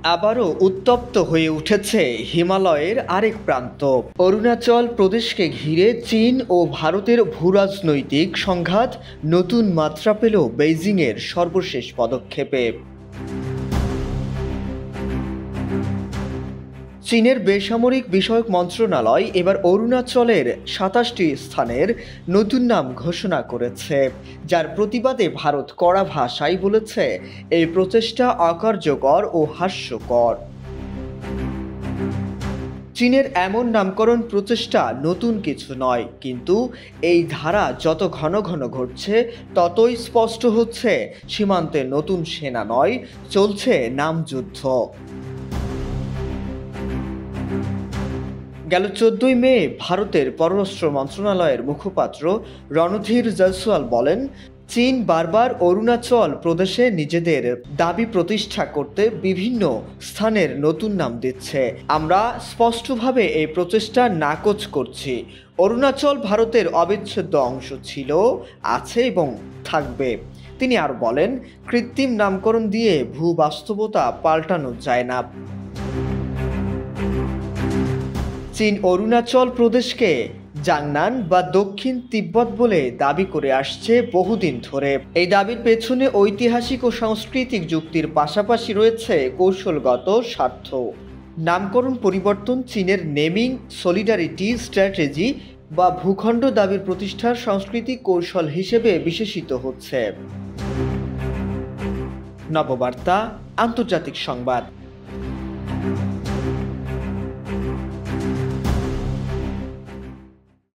আবারও উত্তপ্ত হয়ে উঠেছে হিমালয়ের আরেক প্রান্ত। অরুণাচল প্রদেশকে ঘিরে চীন ও ভারতের ভূরাজনৈতিক সংঘাত নতুন মাত্রা পেল বেইজিংয়ের সর্বশেষ পদক্ষেপে। চীনের বেসামরিক বিষয়ক মন্ত্রণালয় এবার অরুণাচলের ২৭টি স্থানের নতুন নাম ঘোষণা করেছে, যার প্রতিবাদে ভারত কড়া ভাষায় বলেছে এই প্রচেষ্টা অকার্যকর ও হাস্যকর। চীনের এমন নামকরণ প্রচেষ্টা নতুন কিছু নয়, কিন্তু এই ধারা যত ঘন ঘন ঘটছে ততই স্পষ্ট হচ্ছে সীমান্তে নতুন সেনা নয়, চলছে নামযুদ্ধ। গেল ১৪ই মে ভারতের পররাষ্ট্র মন্ত্রণালয়ের মুখপাত্র রণধীর জয়সওয়াল বলেন, চীন বারবার অরুণাচল প্রদেশে নিজেদের দাবি প্রতিষ্ঠা করতে বিভিন্ন স্থানের নতুন নাম দিচ্ছে। আমরা স্পষ্টভাবে এই প্রচেষ্টা নাকচ করছি। অরুণাচল ভারতের অবিচ্ছেদ্য অংশ ছিল, আছে এবং থাকবে। তিনি আরও বলেন, কৃত্রিম নামকরণ দিয়ে ভূবাস্তবতা পাল্টানো যায় না। চীন অরুণাচল প্রদেশকে জাংনান বা দক্ষিণ তিব্বত বলে দাবি করে আসছে বহুদিন ধরে। এই দাবির পেছনে ঐতিহাসিক ও সাংস্কৃতিক যুক্তির পাশাপাশি রয়েছে কৌশলগত স্বার্থ। নামকরণ পরিবর্তন চীনের নেমিং সলিডারিটি স্ট্র্যাটেজি বা ভূখণ্ড দাবির প্রতিষ্ঠার সাংস্কৃতিক কৌশল হিসেবে বিশেষিত হচ্ছে। নববার্তা, আন্তর্জাতিক সংবাদ।